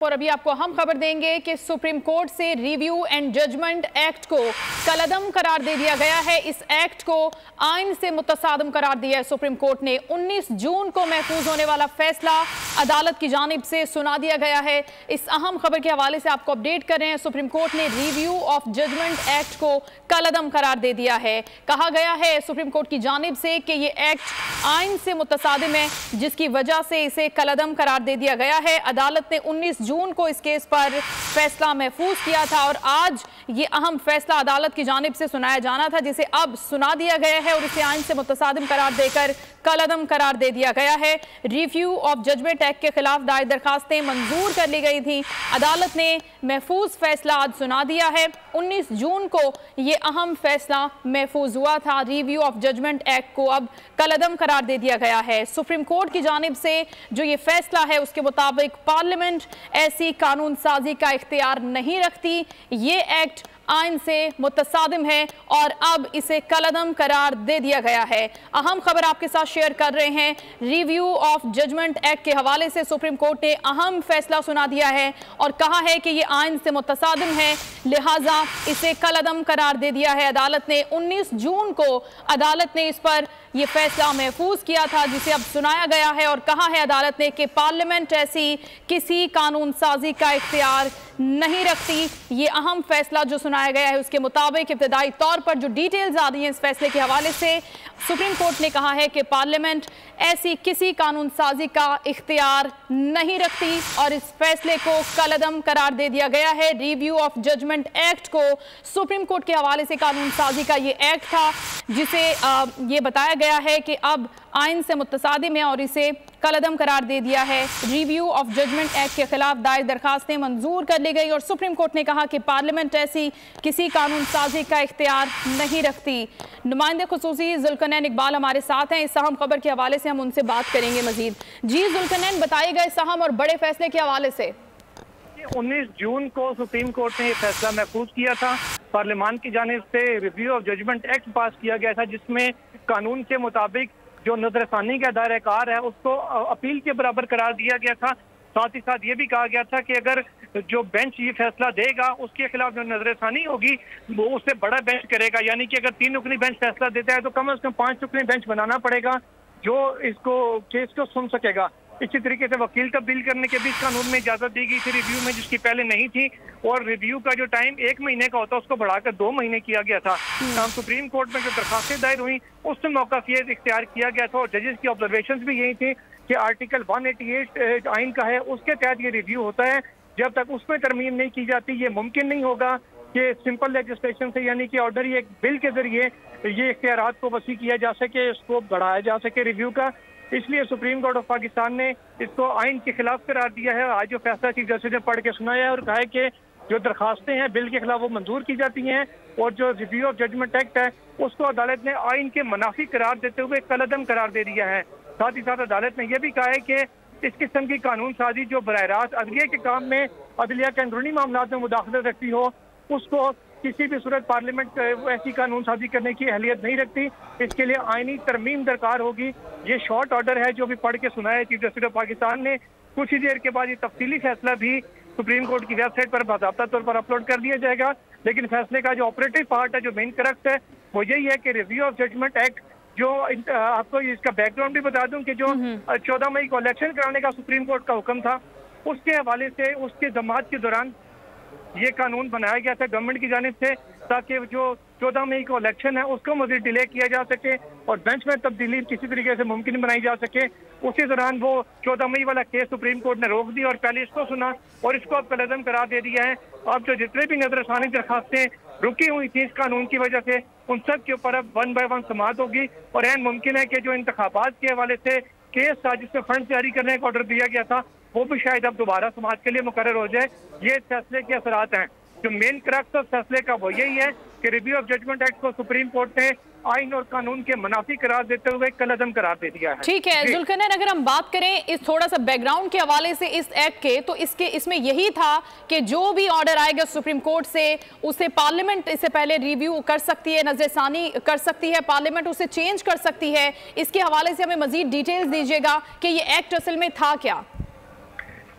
और अभी आपको हम खबर देंगे कि सुप्रीम कोर्ट से रिव्यू एंड जजमेंट एक्ट को कलअदम करार दे दिया गया है। इस एक्ट को आइन से मुतसादम करार दिया है सुप्रीम कोर्ट ने। 19 जून को महफूज होने वाला फैसला अदालत की जानिब से सुना दिया गया है। इस अहम खबर के हवाले से आपको अपडेट कर रहे हैं। सुप्रीम कोर्ट ने रिव्यू ऑफ जजमेंट एक्ट को कलअदम करार दे दिया है। कहा गया है सुप्रीम कोर्ट की जानिब से कि ये एक्ट आइन से मुतसादिम है, जिसकी वजह से इसे कलअदम करार दे दिया गया है। अदालत ने 19 जून को इस केस पर फैसला महफूज किया था और आज ये अहम फैसला अदालत की जानिब से सुनाया जाना था, जिसे अब सुना दिया गया है और इसे आइन से मुतसादिम करार देकर कलअदम करार दे दिया गया है। रिव्यू ऑफ जजमेंट एक्ट के खिलाफ दायर दरखास्तें मंजूर कर ली गई थी। अदालत ने महफूज फैसला आज सुना दिया है। 19 जून को ये अहम फैसला महफूज हुआ था। रिव्यू ऑफ जजमेंट एक्ट को अब कलअदम करार दे दिया गया है। सुप्रीम कोर्ट की जानिब से जो ये फैसला है उसके मुताबिक पार्लियामेंट ऐसी कानून साजी का इख्तियार नहीं रखती। ये एक्ट आइन से मुतसादिम है और अब इसे कलअदम करार दे दिया गया है। अहम खबर आपके साथ शेयर कर रहे हैं। रिव्यू ऑफ जजमेंट एक्ट के हवाले से सुप्रीम कोर्ट ने अहम फैसला सुना दिया है और कहा है कि ये आइन से मुतसादिम है, लिहाजा इसे कलअदम करार दे दिया है अदालत ने। 19 जून को अदालत ने इस पर यह फैसला महफूज किया था, जिसे अब सुनाया गया है और कहा है अदालत ने कि पार्लियामेंट ऐसी किसी कानून साजी का इख्तियार नहीं रखती। ये अहम फैसला जो सुनाया गया है उसके मुताबिक इब्तदाई तौर पर जो डिटेल्स आ रही हैं इस फैसले के हवाले से, सुप्रीम कोर्ट ने कहा है कि पार्लियामेंट ऐसी किसी कानून साजी का इख्तियार नहीं रखती और इस फैसले को कलअदम करार दे दिया गया है। रिव्यू ऑफ जजमेंट एक्ट को सुप्रीम कोर्ट के हवाले से कानून साजी का ये एक्ट था, जिसे ये बताया गया है कि अब आइन से मुतसादिम है और इसे कलअदम करार दे दिया है। रिव्यू ऑफ जजमेंट एक्ट के खिलाफ दायर दरखास्तें मंजूर कर ली गई और सुप्रीम कोर्ट ने कहा कि पार्लियामेंट ऐसी किसी कानून साजी का इख्तियार नहीं रखती। नुमाइंदे खुसूसी जुल्करनैन इकबाल हमारे साथ हैं। इस अहम खबर के हवाले से हम उनसे बात करेंगे मजीद। जी जुल्करनैन, बताइएगा इस अहम और बड़े फैसले के हवाले से। 19 जून को सुप्रीम कोर्ट ने यह फैसला महफूज किया था। पार्लियामान की जानिब से review of judgment act pass किया गया था, जिसमें कानून के मुताबिक जो नजरसानी का दायरा-ए-कार है उसको अपील के बराबर करार दिया गया था। साथ ही साथ ये भी कहा गया था कि अगर जो बेंच ये फैसला देगा उसके खिलाफ जो नजरसानी होगी वो उससे बड़ा बेंच करेगा, यानी कि अगर 3 रुकनी बेंच फैसला देता है तो कम से कम 5 रुकनी बेंच बनाना पड़ेगा जो इसको केस को सुन सकेगा। इसी तरीके से वकील तब्दील करने के भी इस कानून में इजाजत दी गई थी रिव्यू में, जिसकी पहले नहीं थी, और रिव्यू का जो टाइम 1 महीने का होता है उसको बढ़ाकर 2 महीने किया गया था। सुप्रीम कोर्ट में जो दरखास्तें दायर हुई उसमें मौका ये इख्तियार किया गया था और जजेस की ऑब्जर्वेशन भी यही थी कि आर्टिकल 188 आइन का है, उसके तहत ये रिव्यू होता है। जब तक उसमें तरमीम नहीं की जाती ये मुमकिन नहीं होगा कि सिंपल लेजिस्लेशन से, यानी कि ऑर्डनरी एक बिल के जरिए ये इख्तियारात को वसी किया जा सके, इसको बढ़ाया जा सके रिव्यू का। इसलिए सुप्रीम कोर्ट ऑफ पाकिस्तान ने इसको आइन के खिलाफ करार दिया है। आज जो फैसला चीफ जस्टिस ने पढ़ के सुनाया है और कहा है कि जो दरखास्तें हैं बिल के खिलाफ वो मंजूर की जाती हैं और जो रिव्यू ऑफ जजमेंट एक्ट है उसको अदालत ने आइन के मुनाफी करार देते हुए कलअदम करार दे दिया है। साथ ही साथ अदालत ने यह भी कहा है कि इस किस्म की कानून साजी जो बराह रास्त अदलिया के काम में, अदलिया के अंदरूनी मामलात में मुदाखलत रखती हो, उसको किसी भी सूरत पार्लियामेंट ऐसी कानून साजी करने की अहलियत नहीं रखती। इसके लिए आईनी तरमीम दरकार होगी। ये शॉर्ट ऑर्डर है जो भी पढ़ के सुनाया चीफ जस्टिस ऑफ पाकिस्तान ने। कुछ ही देर के बाद ये तफसीली फैसला भी सुप्रीम कोर्ट की वेबसाइट पर बाकायदा तौर पर अपलोड कर दिया जाएगा। लेकिन फैसले का जो ऑपरेटिव पार्ट है, जो मेन करक्ट है, वो यही है कि रिव्यू ऑफ जजमेंट एक्ट, जो आपको इसका बैकग्राउंड भी बता दूं कि जो 14 मई को इलेक्शन कराने का सुप्रीम कोर्ट का हुक्म था, उसके हवाले से उसके जमात के दौरान ये कानून बनाया गया था गवर्नमेंट की जानिब से, ताकि जो 14 मई को इलेक्शन है उसको मज़ीद डिले किया जा सके और बेंच में तब्दीली किसी तरीके से मुमकिन बनाई जा सके। उसी दौरान वो 14 मई वाला केस सुप्रीम कोर्ट ने रोक दी और पहले इसको सुना और इसको अब कलअदम करार दे दिया है। अब जो जितने भी नजरसानी दरखास्तें रुकी हुई थी इस कानून की वजह से, उन सब के ऊपर अब 1 बाय 1 समाअत होगी और ऐन मुमकिन है कि जो इंतखाबात के हवाले से केस था जिसमें फंड जारी करने का ऑर्डर दिया गया था वो भी शायद अब दोबारा समाअत के लिए मुकर्रर हो जाए। ये फैसले के असरात हैं। जो मेन क्रक्स ऑफ फैसले का वो यही है कि रिव्यू ऑफ जजमेंट एक्ट को सुप्रीम कोर्ट ने आइन और कानून के मुनाफी करार देते हुए कलअदम करार दे दिया है। ठीक है जुल्करनैन, अगर हम बात करें इस थोड़ा सा बैकग्राउंड के हवाले से इस एक्ट के, तो इसमें यही था कि जो भी ऑर्डर आएगा सुप्रीम कोर्ट से उसे पार्लियामेंट इससे पहले रिव्यू कर सकती है, नजरसानी कर सकती है, पार्लियामेंट उसे चेंज कर सकती है। इसके हवाले से हमें मजीद डिटेल्स दीजिएगा कि ये एक्ट असल में था क्या।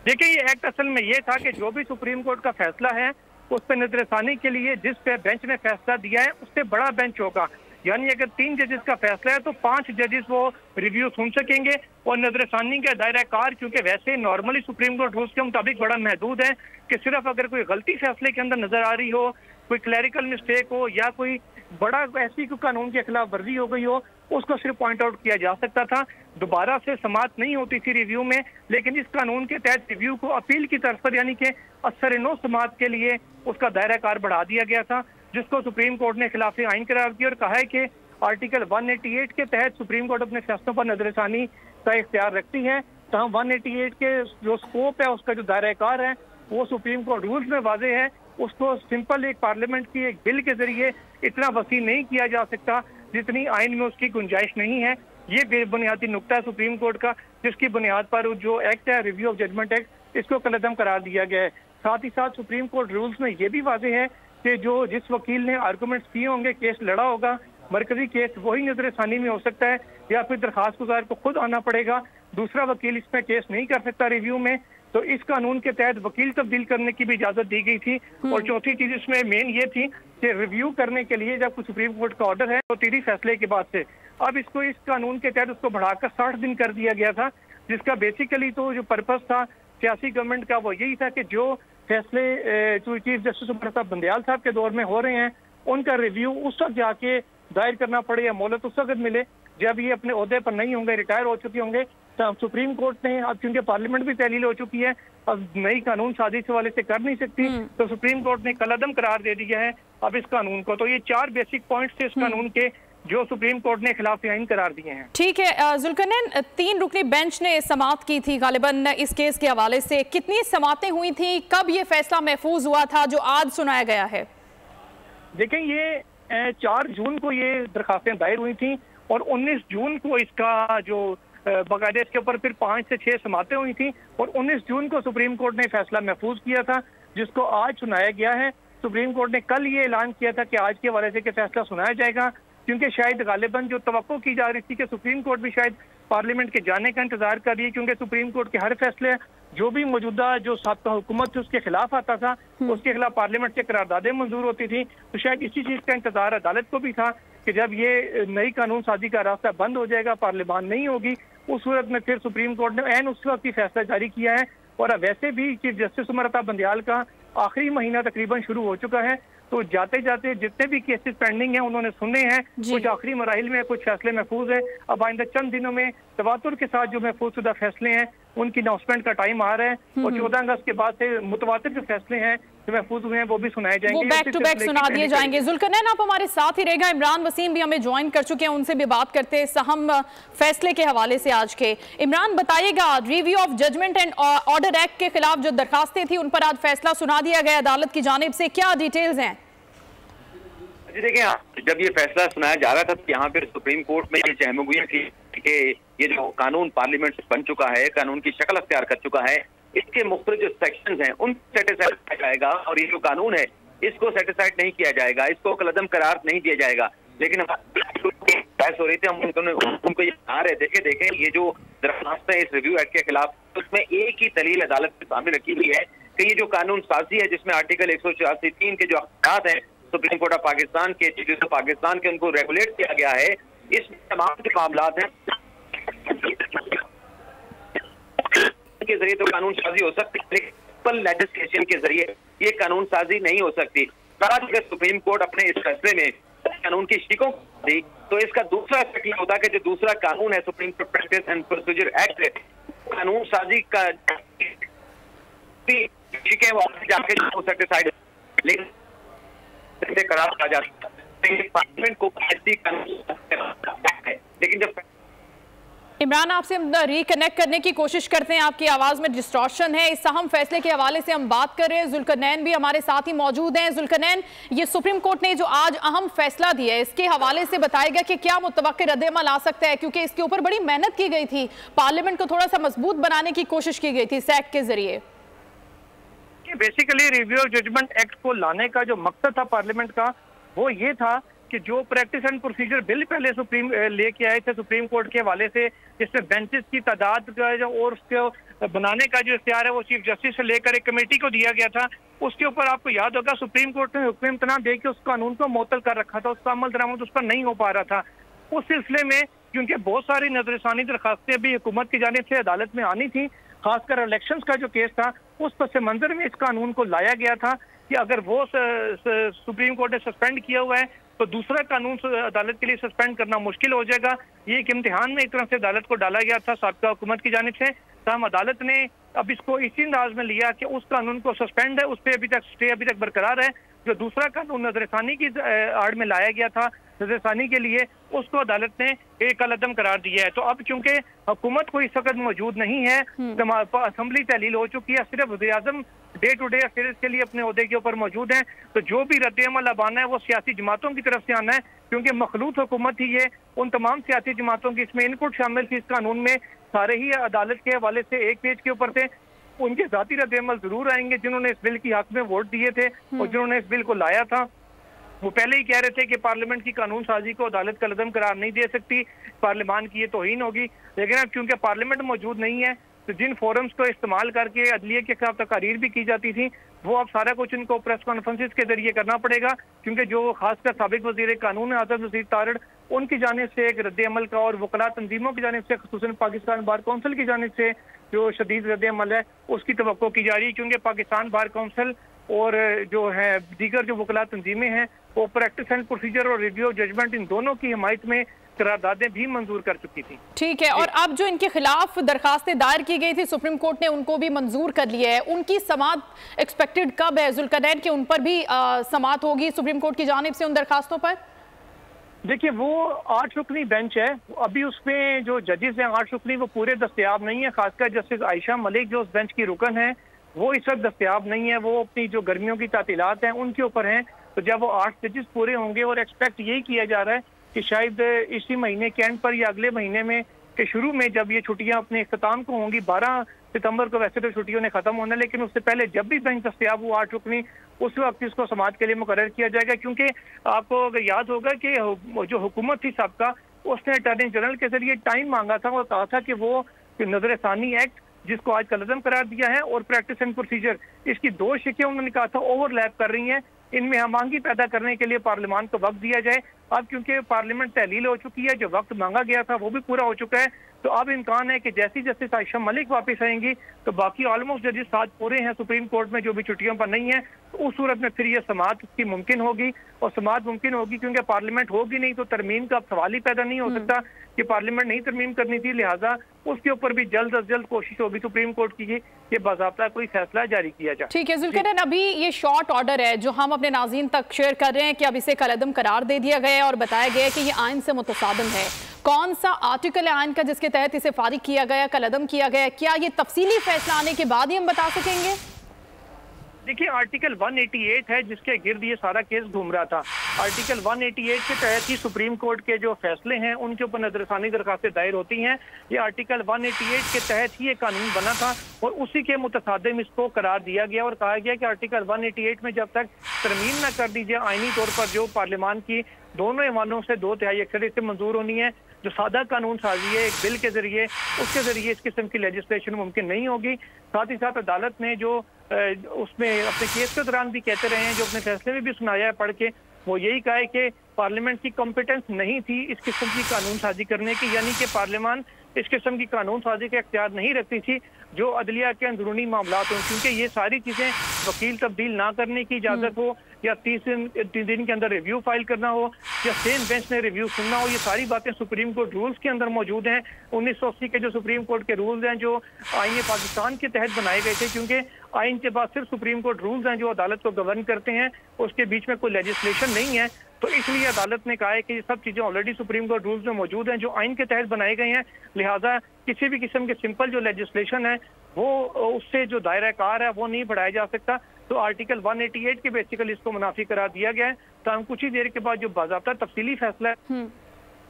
देखिए, ये एक्ट असल में ये था कि जो भी सुप्रीम कोर्ट का फैसला है उस पर नजरसानी के लिए जिस पे बेंच ने फैसला दिया है उससे बड़ा बेंच होगा। यानी अगर 3 जजेस का फैसला है तो 5 जजेस वो रिव्यू सुन सकेंगे और नजरसानी का दायरा कार क्योंकि वैसे नॉर्मली सुप्रीम कोर्ट रूल्स के मुताबिक बड़ा महदूद है कि सिर्फ अगर कोई गलती फैसले के अंदर नजर आ रही हो, कोई क्लैरिकल मिस्टेक हो या कोई बड़ा ऐसी कोई कानून के खिलाफ वर्जी हो गई हो, उसको सिर्फ पॉइंट आउट किया जा सकता था। दोबारा से समाअत नहीं होती थी रिव्यू में, लेकिन इस कानून के तहत रिव्यू को अपील की तरफ पर यानी कि असर-ए-नो समाअत के लिए उसका दायरा कार बढ़ा दिया गया था, जिसको सुप्रीम कोर्ट ने खिलाफ आइन करार दिया और कहा है कि आर्टिकल 188 के तहत सुप्रीम कोर्ट अपने फैसलों पर नजरसानी का इख्तियार रखती है। तो हम 188 के जो स्कोप है, उसका जो दायरा कार है, वो सुप्रीम कोर्ट रूल्स में वाजे है। उसको सिंपल एक पार्लियामेंट की एक बिल के जरिए इतना वसी नहीं किया जा सकता जितनी आइन में उसकी गुंजाइश नहीं है। ये बेबुनियादी नुक्ता है सुप्रीम कोर्ट का, जिसकी बुनियाद पर जो एक्ट है रिव्यू ऑफ जजमेंट एक्ट, इसको कलअदम करार दिया गया है। साथ ही साथ सुप्रीम कोर्ट रूल्स में ये भी वाजे है कि जो जिस वकील ने आर्गूमेंट्स किए होंगे, केस लड़ा होगा, मरकजी केस वही नजरसानी में हो सकता है या फिर दरखास्त गुजार को खुद आना पड़ेगा, दूसरा वकील इसमें केस नहीं कर सकता रिव्यू में। तो इस कानून के तहत वकील तब्दील करने की भी इजाजत दी गई थी। और चौथी चीज इसमें मेन ये थी कि रिव्यू करने के लिए जब कुछ सुप्रीम कोर्ट का ऑर्डर है तो 3 फैसले के बाद से अब इसको इस कानून के तहत उसको बढ़ाकर 60 दिन कर दिया गया था, जिसका बेसिकली तो जो पर्पस था सियासी गवर्नमेंट का वो यही था कि जो फैसले चीफ जस्टिस उमर साहब बंदयाल साहब के दौर में हो रहे हैं उनका रिव्यू उस वक्त जाके दायर करना पड़े या मोहलत उस वक्त मिले जब ये अपने ओहदे पर नहीं होंगे, रिटायर हो चुके होंगे। तो सुप्रीम कोर्ट ने अब चूंकि पार्लियामेंट भी तहलील हो चुकी है, अब नई कानून साजी से वाले से कर नहीं सकती, तो सुप्रीम कोर्ट ने कलअदम करार दे दिया है अब इस कानून को। तो ये 4 बेसिक पॉइंट्स थे इस कानून के जो सुप्रीम कोर्ट ने खिलाफ आइन करार दिए हैं। ठीक है जुल्करनैन, 3 रुकनी बेंच ने समाअत की थी गालिबन इस केस के हवाले से, कितनी समाअतें हुई थी, कब ये फैसला महफूज हुआ था जो आज सुनाया गया है? देखें, ये 4 जून को ये दरखास्तें दायर हुई थी और 19 जून को इसका जो बाकायदे इसके ऊपर फिर 5 से 6 समाअतें हुई थी और 19 जून को सुप्रीम कोर्ट ने फैसला महफूज किया था, जिसको आज सुनाया गया है। सुप्रीम कोर्ट ने कल ये ऐलान किया था कि आज के हवाले से फैसला सुनाया जाएगा, क्योंकि शायद गालिबन जो तवक्को की जा रही थी कि सुप्रीम कोर्ट भी शायद पार्लियामेंट के जाने का इंतजार कर रही है, क्योंकि सुप्रीम कोर्ट के हर फैसले जो भी मौजूदा जो साबका हुकूमत थी उसके खिलाफ आता था, उसके खिलाफ पार्लियामेंट से करारदादें मंजूर होती थी। तो शायद इसी चीज का इंतजार अदालत को भी था कि जब ये नई कानून साजी का रास्ता बंद हो जाएगा, पार्लियामान नहीं होगी, उस सूरत में फिर सुप्रीम कोर्ट ने ऐन उस वक्त ही फैसला जारी किया है। और वैसे भी चीफ जस्टिस उमर साहब बंदयाल का आखिरी महीना तकरीबन शुरू हो चुका है, तो जाते जाते जितने भी केसेस पेंडिंग हैं उन्होंने सुने हैं, कुछ आखिरी मराहिल में, कुछ फैसले महफूज है। अब आइंदा चंद दिनों में तवातुर के साथ जो महफूज शुदा फैसले हैं उनकी अनाउंसमेंट का टाइम आ रहा है और 14 अगस्त के बाद से मुतवातिर जो फैसले हैं जो महफूज हुए हैं वो भी सुनाए जाएंगे, वो बैक टू बैक सुना दिए जाएंगे। जुल्करनैन, आप हमारे साथ ही रहेगा, इमरान वसीम भी हमें ज्वाइन कर चुके हैं, उनसे भी बात करते हैं अहम फैसले के हवाले से आज के। इमरान, बताइएगा, review of judgment and order act के खिलाफ जो दरखास्तें थी उन पर आज फैसला सुना दिया गया अदालत की जानिब से, क्या डिटेल्स हैं? देखिए, जब ये फैसला सुनाया जा रहा था तो यहाँ पर सुप्रीम कोर्ट में ये चहमगुइयां थी कि ये जो कानून पार्लियामेंट से बन चुका है, कानून की शक्ल अख्तियार कर चुका है, इसके मुख्तलिफ जो सेक्शंस हैं उन सेटिस्फाइड किया जाएगा और ये जो कानून है इसको सेटिस्फाइड नहीं किया जाएगा, इसको कलअदम करार नहीं दिया जाएगा। लेकिन बहस हो रही थी, हम उनको ये बता रहे थे कि देखें ये जो दरखास्त है इस रिव्यू एक्ट के खिलाफ, उसमें एक ही दलील अदालत के सामने रखी हुई है कि ये जो कानून साजी है जिसमें आर्टिकल 184(3) के जो अख्तियार हैं सुप्रीम कोर्ट ऑफ पाकिस्तान के, चीफ जस्टिस ऑफ पाकिस्तान के, उनको रेगुलेट किया गया है। इस तमाम के मामलात हैं के जरिए तो कानून साजी हो सकती है, लेकिन लेजिस्लेशन के जरिए ये कानून साजी नहीं हो सकती। अगर सुप्रीम कोर्ट अपने इस फैसले में कानून की शिकों दी तो इसका दूसरा इफेक्ट यह होता कि जो दूसरा कानून है supreme court practice and procedure act, कानून साजी का शिकें जाके सेटिस्फाइड, लेकिन करार कहा जा सकता है पार्लियामेंट को ऐसी कानून है। लेकिन जब इमरान, आपसे हम रिकनेक्ट करने की कोशिश करते हैं, आपकी आवाज़ में डिस्टॉर्शन है। इस अहम फैसले के हवाले से हम बात कर रहे हैं, जुल्करनैन भी हमारे साथ ही मौजूद हैं। जुल्करनैन, ये सुप्रीम कोर्ट ने जो आज अहम फैसला दिया है इसके हवाले से बताएगा कि क्या मुतवक्के रद्द-ए-अमल आ सकता है, क्योंकि इसके ऊपर बड़ी मेहनत की गई थी, पार्लियामेंट को थोड़ा सा मजबूत बनाने की कोशिश की गई थी सैक के जरिए। Basically review of judgment act को लाने का जो मकसद था पार्लियामेंट का वो ये था कि जो प्रैक्टिस एंड प्रोसीजर बिल पहले सुप्रीम लेके आए थे सुप्रीम कोर्ट के हवाले से, जिसमें बेंचेस की तादाद का और उसके बनाने का जो इख्तियार है वो चीफ जस्टिस से लेकर एक कमेटी को दिया गया था, उसके ऊपर आपको याद होगा सुप्रीम कोर्ट ने हुक्म इम्तना दे के उस कानून को मुअत्तल कर रखा था, उसका अमल दरामद उस पर नहीं हो पा रहा था। उस सिलसिले में क्योंकि बहुत सारी नजरसानी दरखास्तें भी हुकूमत की जानिब से अदालत में आनी थी, खासकर इलेक्शंस का जो केस था उस पस मंजर में इस कानून को लाया गया था कि अगर वो सुप्रीम कोर्ट ने सस्पेंड किया हुआ है तो दूसरा कानून अदालत के लिए सस्पेंड करना मुश्किल हो जाएगा। ये एक इम्तिहान में एक तरह से अदालत को डाला गया था साबिका हुकूमत की जानिब से। तमाम अदालत ने अब इसको इसी अंदाज में लिया कि उस कानून को सस्पेंड है, उस पर अभी तक स्टे अभी तक बरकरार है। जो दूसरा कानून नजरसानी की आड़ में लाया गया था नजरसानी के लिए, उसको अदालत ने एक अलअदम करार दिया है। तो अब चूंकि हुकूमत कोई इस वक्त मौजूद नहीं है, असम्बली तहलील हो चुकी है, सिर्फ वज़ीर-ए-आज़म डे टू डे अफेयर्स के लिए अपने ओहदे के ऊपर मौजूद हैं, तो जो भी रद्द-ए-अमल अब आना है वो सियासी जमातों की तरफ से आना है, क्योंकि मखलूत हुकूमत ही है। उन तमाम सियासी जमातों की इसमें इनपुट शामिल थी इस कानून में, सारे ही अदालत के हवाले से एक पेज के ऊपर थे। उनके जाती रद्द-ए-अमल जरूर आएंगे जिन्होंने इस बिल की हक में वोट दिए थे और जिन्होंने इस बिल को लाया था। वो पहले ही कह रहे थे कि पार्लियामेंट की कानून साजी को अदालत का लदम करार नहीं दे सकती, पार्लियामान की ये तौहीन होगी। लेकिन अब क्योंकि पार्लियामेंट मौजूद नहीं है तो जिन फोरम्स को इस्तेमाल करके अदलिया के खिलाफ तकारीर भी की जाती थी, वो अब सारा कुछ इनको प्रेस कॉन्फ्रेंसिस के जरिए करना पड़ेगा, क्योंकि जो खासकर साबिक वजीर कानून आज़म वजीर तारड़, उनकी जानिब से एक रद्द-ए-अमल का और वकला तंजीमों की जानिब से, खुसूसन पाकिस्तान बार काउंसिल की जानिब से जो शदीद रद्द-ए-अमल है उसकी तवक्को की जा रही है, क्योंकि पाकिस्तान बार काउंसिल और जो है दीगर जो वकला तंजीमें हैं वो प्रैक्टिस एंड प्रोसीजर और रिव्यू ऑफ जजमेंट इन दोनों की हिमायत में करारदादें भी मंजूर कर चुकी थी। ठीक है, और अब जो इनके खिलाफ दरखास्तें दायर की गई थी सुप्रीम कोर्ट ने उनको भी मंजूर कर लिया है। उनकी समाअत एक्सपेक्टेड कब है जुल्करनैन की? उन पर भी समाअत होगी सुप्रीम कोर्ट की जानिब से उन दरखास्तों पर? देखिए, वो 8 रुकनी बेंच है, अभी उसमें जो जजेस हैं 8 रुकनी वो पूरे दस्तयाब नहीं है। खासकर जस्टिस आयशा मलिक जो उस बेंच की रुकन है वो इस वक्त दस्तयाब नहीं है, वो अपनी जो गर्मियों की तातीलात हैं उनके ऊपर हैं। तो जब वो 8 जजेस पूरे होंगे, और एक्सपेक्ट यही किया जा रहा है कि शायद इसी महीने के एंड पर या अगले महीने में के शुरू में जब ये छुट्टियां अपने इख्तिताम को होंगी, 12 सितंबर को वैसे तो छुट्टियों ने खत्म होना, लेकिन उससे पहले जब भी बेंच दस्तयाब हो 8 रुकनी, उस वक्त इसको समाअत के लिए मुकर्रर किया जाएगा। क्योंकि आपको अगर याद होगा कि जो हुकूमत थी सबका, उसने अटॉर्नी जनरल के जरिए टाइम मांगा था और कहा था कि वो नजरसानी एक्ट जिसको आज कलअदम करार दिया है और प्रैक्टिस एंड प्रोसीजर, इसकी 2 शिकें उन्होंने कहा था ओवरलैप कर रही हैं, इनमें हमांगी पैदा करने के लिए पार्लियामान को वक्त दिया जाए। अब क्योंकि पार्लियामेंट तहलील हो चुकी है, जो वक्त मांगा गया था वो भी पूरा हो चुका है, तो अब इम्कान है कि जैसी जस्टिस आयशा मलिक वापस आएंगी तो बाकी ऑलमोस्ट जजेस 7 पूरे हैं सुप्रीम कोर्ट में जो भी छुट्टियों पर नहीं है, तो उस सूरत में फिर ये समाअत की मुमकिन होगी। और समाअत मुमकिन होगी क्योंकि पार्लियामेंट होगी नहीं तो तरमीम का सवाल ही पैदा नहीं हो सकता कि पार्लियामेंट नहीं तरमीम करनी थी, लिहाजा उसके ऊपर भी जल्द अज जल्द कोशिश होगी सुप्रीम कोर्ट की कि बाज़ाब्ता कोई फैसला जारी किया जाए। ठीक है जुल्करनैन, अभी ये शॉर्ट ऑर्डर है जो हम अपने नाज़रीन तक शेयर कर रहे हैं कि अब इसे कलअदम करार दे दिया गया है और बताया गया है कि ये आइन से मुतसादिम है। कौन सा आर्टिकल है आइन का जिसके तहत इसे फारिग किया गया, कलअदम किया गया? क्या ये तफसीली फैसला आने के बाद ही हम बता सकेंगे? देखिए, आर्टिकल 188 है जिसके गिर्द ये सारा केस घूम रहा था। आर्टिकल 188 के तहत ही सुप्रीम कोर्ट के जो फैसले हैं उनके ऊपर नजरसानी दरखास्तें दायर होती हैं। ये आर्टिकल 188 के तहत ही ये कानून बना था और उसी के मुतसादिम इसको करार दिया गया और कहा गया कि आर्टिकल 188 में जब तक तरमीम न कर दीजिए आईनी तौर पर जो पार्लियामान की दोनों ऐवानों से 2/3 अक्सरियत से मंजूर होनी है, जो सादा कानून साजी है एक बिल के जरिए, उसके जरिए इस किस्म की लेजिस्लेशन मुमकिन नहीं होगी। साथ ही साथ अदालत ने जो उसमें अपने केस के दौरान भी कहते रहे हैं, जो अपने फैसले में भी सुनाया है पढ़ के, वो यही कहा है कि पार्लियामेंट की कॉम्पिटेंस नहीं थी इस किस्म की कानून साजी करने की, यानी कि पार्लियामान इस किस्म की कानून साजी का इख्तियार नहीं रखती थी जो अदलिया के अंदरूनी मामलात हों, क्योंकि ये सारी चीज़ें वकील तब्दील ना करने की इजाज़त हो या 30 दिन के अंदर रिव्यू फाइल करना हो या सेम बेंच ने रिव्यू सुनना हो, ये सारी बातें सुप्रीम कोर्ट रूल्स के अंदर मौजूद हैं। 1980 के जो सुप्रीम कोर्ट के रूल्स हैं जो आईन पाकिस्तान के तहत बनाए गए थे, क्योंकि आइन के पास सिर्फ सुप्रीम कोर्ट रूल्स हैं जो अदालत को गवर्न करते हैं, उसके बीच में कोई लेजिस्लेशन नहीं है, तो इसलिए अदालत ने कहा है कि ये सब चीज़ें ऑलरेडी सुप्रीम कोर्ट रूल्स में मौजूद हैं जो आइन के तहत बनाए गए हैं, लिहाजा किसी भी किस्म के सिंपल जो लेजिस्लेशन है वो उससे जो दायरा कार है वो नहीं बढ़ाया जा सकता। तो आर्टिकल 188 के बेसिकली इसको मुनाफी करार दिया गया है। तो हम कुछ ही देर के बाद जो बाज़ाब्ता तफसीली फैसला है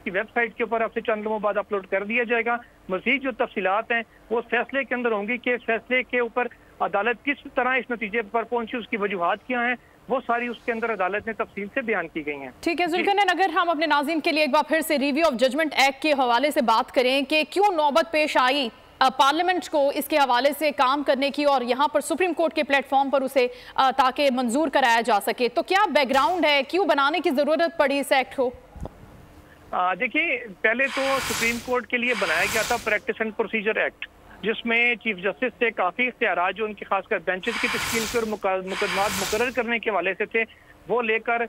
की वेबसाइट के ऊपर आपसे चंद लम्हों बाद अपलोड कर दिया जाएगा। मजीद जो तफसीलात हैं वो फैसले के अंदर होंगी कि फैसले के ऊपर अदालत किस तरह इस नतीजे पर पहुंची, उसकी वजूहात क्या हैं, वो सारी उसके अंदर अदालत ने तफसील से बयान की गई हैं। ठीक है जुल्करनैन, अगर हम अपने नाज़रीन के लिए एक बार फिर से रिव्यू ऑफ जजमेंट एक्ट के हवाले से बात करें कि क्यों नौबत पेश आई पार्लियामेंट को इसके हवाले से काम करने की और यहाँ पर सुप्रीम कोर्ट के प्लेटफॉर्म पर उसे ताकि मंजूर कराया जा सके, तो क्या बैकग्राउंड है, क्यों बनाने की जरूरत पड़ी इस एक्ट को? देखिए, पहले तो सुप्रीम कोर्ट के लिए बनाया गया था प्रैक्टिस एंड प्रोसीजर एक्ट, जिसमें चीफ जस्टिस से काफ़ी इख्तियारात जो उनकी खासकर बेंचेस की तश्कील के और मुकदमात मुकर्रर करने के हवाले से थे, वो लेकर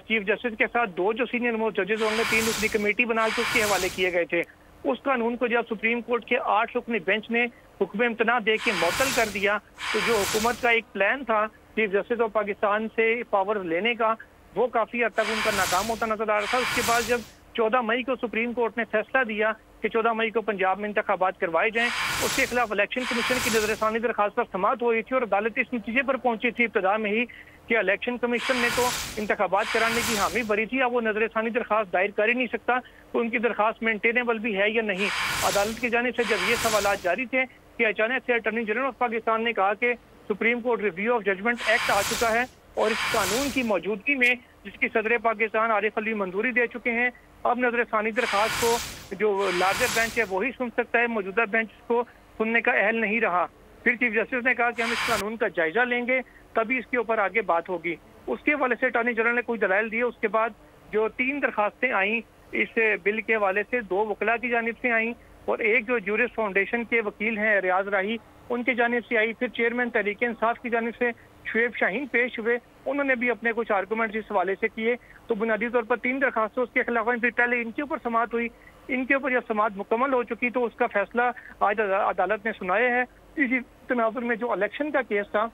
चीफ जस्टिस के साथ 2 जो सीनियर मोस्ट जजेस होंगे, 3 दूसरी कमेटी बना के उसके हवाले किए गए थे। उस कानून को जब सुप्रीम कोर्ट के 8 रुकनी बेंच ने हुक्म इम्तना दे के मुअत्तल कर दिया, तो जो हुकूमत का एक प्लान था चीफ जस्टिस ऑफ पाकिस्तान से पावर लेने का, वो काफ़ी हद तक उनका नाकाम होता नजर आ रहा था। उसके बाद जब 14 मई को सुप्रीम कोर्ट ने फैसला दिया कि 14 मई को पंजाब में इंतखाबात करवाए जाएं, उसके खिलाफ इलेक्शन कमीशन की नजरसानी दरखास्त पर समाअत हो रही थी और अदालत इस नतीजे पर पहुंची थी इब्तिदा में ही कि इलेक्शन कमीशन ने तो इंतखाबात कराने की हामी भरी थी, अब वो नजरसानी दरखास्त दायर कर ही नहीं सकता, तो उनकी दरखास्त मेंटेनेबल भी है या नहीं। अदालत की जानिब से जब ये सवाल जारी थे कि अचानक से अटॉर्नी जनरल ऑफ पाकिस्तान ने कहा कि supreme court review of judgment act आ चुका है और इस कानून की मौजूदगी में, जिसकी सदर पाकिस्तान आरिफ अलवी मंजूरी दे चुके हैं, अब नजरसानी दरखास्त को जो लार्जर बेंच है वही सुन सकता है, मौजूदा बेंच को सुनने का अहल नहीं रहा। फिर चीफ जस्टिस ने कहा कि हम इस कानून का जायजा लेंगे, तभी इसके ऊपर आगे बात होगी। उसके हवाले से अटॉर्नी जनरल ने कुछ दलाइल दिए। उसके बाद जो 3 दरखास्तें आई इस बिल के हवाले से, 2 वकला की जानिब से आई और एक जो जूरिस्ट फाउंडेशन के वकील हैं रियाज राही, उनकी जानिब से आई। फिर चेयरमैन तहरीक इंसाफ की जानिब से शुएब शाहीन पेश हुए, उन्होंने भी अपने कुछ आर्गूमेंट्स इस हवाले से किए। तो बुनियादी तौर पर 3 दरखास्तों उसके खिलाफ फिर पहले इनके ऊपर समाअत हुई। इनके ऊपर जब समाअत मुकम्मल हो चुकी तो उसका फैसला आज अदालत ने सुनाया है। इसी तनाजुर में जो इलेक्शन का केस था,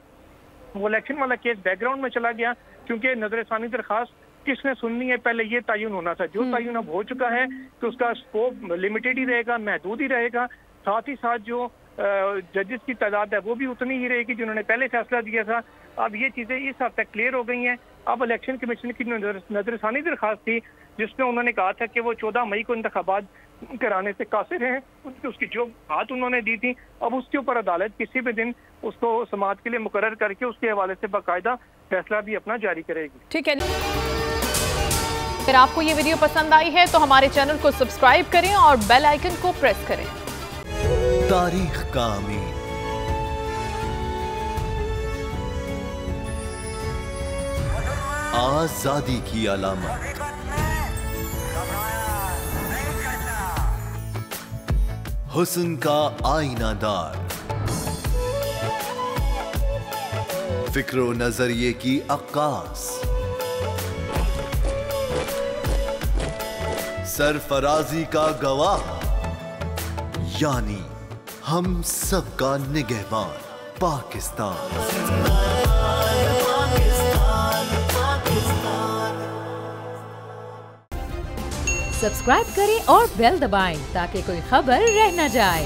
वो इलेक्शन वाला केस बैकग्राउंड में चला गया, क्योंकि नजरसानी दरखास्त किसने सुननी है पहले ये तयन होना था। जो तयन अब हो चुका है तो उसका स्कोप लिमिटेड ही रहेगा, महदूद ही रहेगा। साथ ही साथ जो जजेस की तादाद है वो भी उतनी ही रहेगी जिन्होंने पहले फैसला दिया था। अब ये चीज़ें इस हद तक क्लियर हो गई हैं। अब इलेक्शन कमीशन की नजरसानी दरखास्त थी जिसमें उन्होंने कहा था कि वो 14 मई को इंतखाबात कराने से कासिर हैं, उसकी जो बात उन्होंने दी थी, अब उसके ऊपर अदालत किसी भी दिन उसको समाअत के लिए मुकर्रर करके उसके हवाले से बाकायदा फैसला भी अपना जारी करेगी। ठीक है, अगर आपको ये वीडियो पसंद आई है तो हमारे चैनल को सब्सक्राइब करें और बेल आइकन को प्रेस करें। तारीख का अमीन, आजादी की अलामत, हुस्न का आईनादार, फिक्र नजरिए की अक्कास, सरफराजी का गवाह, यानी हम सबका निगहबान पाकिस्तान। सब्सक्राइब करें और बेल दबाएं ताकि कोई खबर रह न जाए।